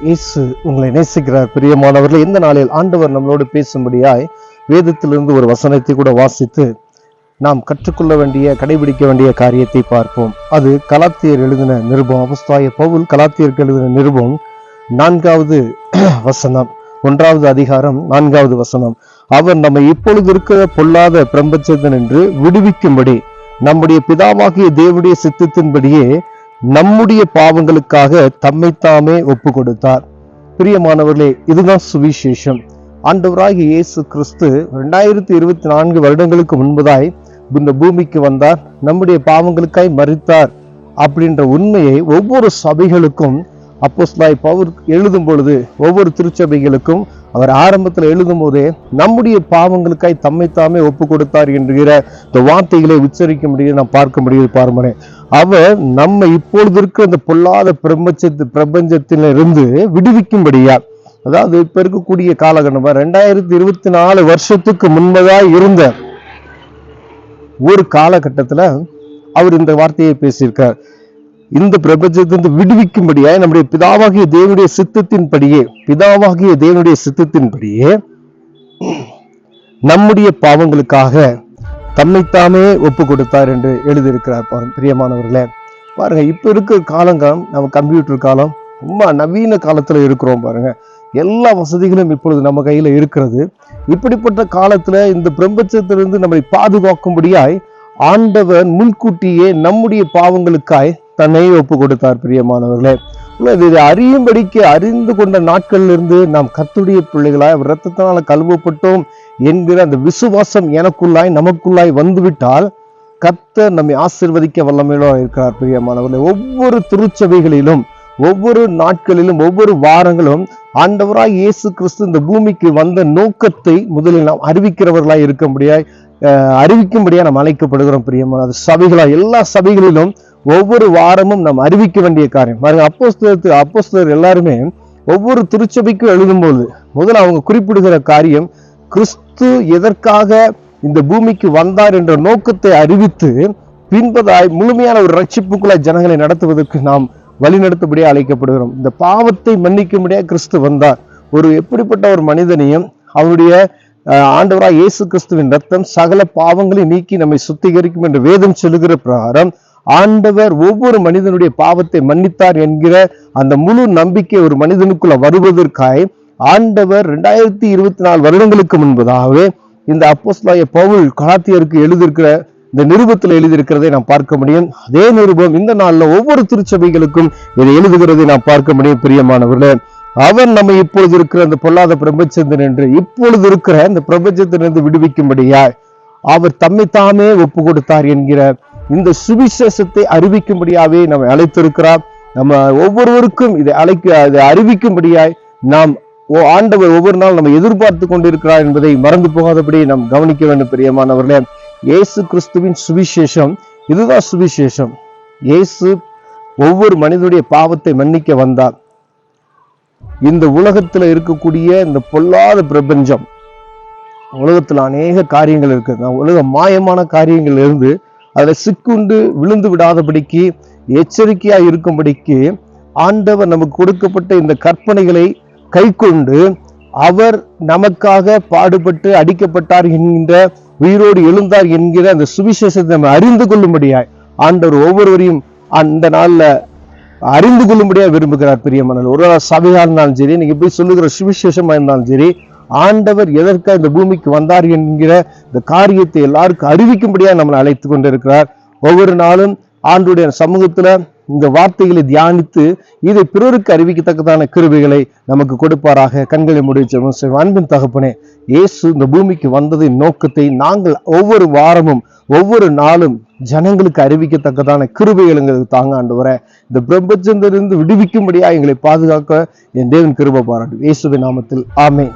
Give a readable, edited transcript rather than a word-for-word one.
இயேசு உங்களை நேசிக்கிறார். பிரியமானவர்களே, இந்த நாளில் ஆண்டவர் நம்மளோடு பேசும்படியாய் வேதத்திலிருந்து ஒரு வசனத்தை கூட வாசித்து நாம் கற்றுக்கொள்ள வேண்டிய, கடைபிடிக்க வேண்டிய காரியத்தை பார்ப்போம். அது கலாத்தியர் எழுதின நிருபம். அப்போஸ்தலனாகிய பவுல் கலாத்தியருக்கு எழுதின நிருபம் 4வது வசனம், 1வது அதிகாரம் 4வது வசனம். அவர் நம்மை இப்பொழுது இருக்கிற பொல்லாத பிரபஞ்சத்தினின்று விடுவிக்கும்படி நம்முடைய பிதாவாகிய தேவனுடைய சித்தத்தின்படியே நம்முடைய பாவங்களுக்காக தம்மைத்தாமே ஒப்பு கொடுத்தார். பிரியமானவர்களே, இதுதான் சுவிசேஷம். ஆண்டவராகிய இயேசு கிறிஸ்து 2024 வருடங்களுக்கு முன்பதாய் இந்த பூமிக்கு வந்தார், நம்முடைய பாவங்களுக்காய் மரித்தார் அப்படின்ற உண்மையை ஒவ்வொரு சபைகளுக்கும் அப்போஸ்தலனாகிய பவுல் எழுதும் பொழுது, ஒவ்வொரு திருச்சபைகளுக்கும் அவர் ஆரம்பத்தில் எழுதும் போதே நம்முடைய பாவங்களுக்காய் தம்மைத்தாமே ஒப்பு கொடுத்தார் என்கிற இந்த வார்த்தைகளை உச்சரிக்க முடியும், நாம் பார்க்க முடியுது. பாருமனே, அவர் நம்ம இப்பொழுது இருக்கிற இந்த பொல்லாத பிரபஞ்சத்திலிருந்து விடுவிக்கும்படியா, அதாவது இப்ப இருக்கக்கூடிய காலகட்டம் 2024 வருஷத்துக்கு முன்பதாக இருந்த ஒரு காலகட்டத்துல அவர் இந்த வார்த்தையை பேசியிருக்கார். இந்த பிரபஞ்சத்திலிருந்து விடுவிக்கும்படியாய் நம்முடைய பிதாவாகிய தேவனுடைய சித்தத்தின்படியே நம்முடைய பாவங்களுக்காக தம்மைத்தாமே ஒப்பு கொடுத்தார் என்று எழுதியிருக்கிறார். பிரியமானவர்களே, பாருங்க, இப்ப இருக்கிற காலங்காலம் நம்ம கம்ப்யூட்டர் காலம், ரொம்ப நவீன காலத்துல இருக்கிறோம். பாருங்க, எல்லா வசதிகளும் இப்பொழுது நம்ம கையில இருக்கிறது. இப்படிப்பட்ட காலத்துல இந்த பிரபஞ்சத்திலிருந்து நம்மை பாதுகாக்கும்படியாய் ஆண்டவர் முன்கூட்டியே நம்முடைய பாவங்களுக்காய் தன்னை ஒப்பு கொடுத்தார். பிரியமானவர்களே, இதை அறிந்து கொண்ட நாட்களிலிருந்து நாம் கர்த்தருடைய பிள்ளைகளாய் அவர் இரத்தத்தினால கழுவப்பட்டோம் என்கிற அந்த விசுவாசம் நமக்குள்ளாய் வந்துவிட்டால் கர்த்தர் நம்மை ஆசீர்வதிக்க வல்லமையோடு இருக்கிறார். பிரியமானவர்களே, ஒவ்வொரு திருச்சபைகளிலும், ஒவ்வொரு நாட்களிலும், ஒவ்வொரு வாரங்களும் ஆண்டவராய் இயேசு கிறிஸ்து இந்த பூமிக்கு வந்த நோக்கத்தை முதலில் நாம் அறிவிக்கிறவர்களாய் அறிவிக்கும்படியா நாம் அழைக்கப்படுகிறோம். பிரியமான சபைகளாய், எல்லா சபைகளிலும் ஒவ்வொரு வாரமும் நாம் அறிவிக்க வேண்டிய காரியம். அப்போஸ்தலர் எல்லாருமே ஒவ்வொரு திருச்சபைக்கும் எழுதும்போது முதல்ல அவங்க குறிப்பிடுகிற காரியம், கிறிஸ்து எதற்காக இந்த பூமிக்கு வந்தார் என்ற நோக்கத்தை அறிவித்து பின்பதாய் முழுமையான ஒரு ரட்சிப்புக்குள்ளாய் ஜனங்களை நடத்துவதற்கு நாம் வழிநடத்தபடியா அழைக்கப்படுகிறோம். இந்த பாவத்தை மன்னிக்கும்படியா கிறிஸ்து வந்தார். எப்படிப்பட்ட ஒரு மனிதனையும் அவருடைய ஆண்டவராய் இயேசு கிறிஸ்துவின் ரத்தம் சகல பாவங்களை நீக்கி நம்மை சுத்திகரிக்கும் என்று வேதம் சொல்லுகிற பிரகாரம் ஆண்டவர் ஒவ்வொரு மனிதனுடைய பாவத்தை மன்னித்தார் என்கிற அந்த முழு நம்பிக்கை ஒரு மனிதனுக்குள்ள வருவதற்காய் ஆண்டவர் 2024 வருடங்களுக்கு முன்பதாகவே இந்த அப்போஸ்தலனாகிய பவுல் கலாத்தியருக்கு எழுதியிருக்கிற இந்த நிருபத்தில் எழுதியிருக்கிறதை நாம் பார்க்க முடியும். அதே நிருபம் இந்த நாள்ல ஒவ்வொரு திருச்சபைகளுக்கும் இதை எழுதுகிறதை நாம் பார்க்க முடியும். பிரியமானவர்களே, அவர் நம்ம இப்பொழுது இருக்கிற அந்த பொல்லாத பிரபஞ்சத்தினின்று, இப்பொழுது இருக்கிற இந்த பிரபஞ்சத்திலிருந்து விடுவிக்கும்படியா அவர் தம்மைத்தாமே ஒப்பு கொடுத்தார் என்கிற இந்த சுவிசேஷத்தை அறிவிக்கும்படியாவே நம்மை அழைத்திருக்கிறார். நம்ம ஒவ்வொருவருக்கும் இதை அறிவிக்கும்படியாய் நாம் ஆண்டவர் ஒவ்வொரு நாள் நம்ம எதிர்பார்த்து கொண்டிருக்கிறார் என்பதை மறந்து போகாதபடி நாம் கவனிக்க வேண்டும். பிரியமானவர்களே, இயேசு கிறிஸ்துவின் சுவிசேஷம் இதுதான் சுவிசேஷம். இயேசு ஒவ்வொரு மனிதனுடைய பாவத்தை மன்னிக்க வந்தார். இந்த உலகத்துல இருக்கக்கூடிய இந்த பொல்லாத பிரபஞ்சம், உலகத்துல அநேக காரியங்கள் இருக்கு. உலக மாயமான காரியங்கள் இருந்து அதுல சிக்குண்டு விழுந்து விடாதபடிக்கு எச்சரிக்கையா இருக்கும்படிக்கு ஆண்டவர் நமக்கு கொடுக்கப்பட்ட இந்த கற்பனைகளை கை கொண்டு அவர் நமக்காக பாடுபட்டு அடிக்கப்பட்டார் என்கின்ற, உயிரோடு எழுந்தார் என்கிற அந்த சுவிசேஷத்தை நம்ம அறிந்து கொள்ளும்படியாய் ஆண்டவர் ஒவ்வொருவரையும் அந்த நாள்ல அறிந்து கொள்ளும்படியா விரும்புகிறார். பிரியமான ஒரு சபையா இருந்தாலும் சரி, நீங்க போய் சொல்லுகிற சுவிசேஷமா இருந்தாலும் சரி, ஆண்டவர் எதற்காக இந்த பூமிக்கு வந்தார் என்கிற இந்த காரியத்தை எல்லாருக்கும் அறிவிக்கும்படியா நம்மளை அழைத்து கொண்டிருக்கிறார். ஒவ்வொரு நாளும் ஆண்டுடைய சமூகத்துல இந்த வார்த்தைகளை தியானித்து இதை பிறருக்கு அறிவிக்கத்தக்கதான கிருபைகளை நமக்கு கொடுப்பாராக. கண்களை முடிச்சு அன்பின் தகப்பனே, இயேசு இந்த பூமிக்கு வந்ததின் நோக்கத்தை நாங்கள் ஒவ்வொரு வாரமும் ஒவ்வொரு நாளும் ஜனங்களுக்கு அறிவிக்கத்தக்கதான கிருபைகள் எங்களுக்கு தாங்க ஆண்டவரே. இந்த பிரபஞ்சத்திலிருந்து விடுவிக்கும்படியா எங்களை பாதுகாக்க என் தேவன் கிருபை பாராட்டு. இயேசுவின் நாமத்தில் ஆமென்.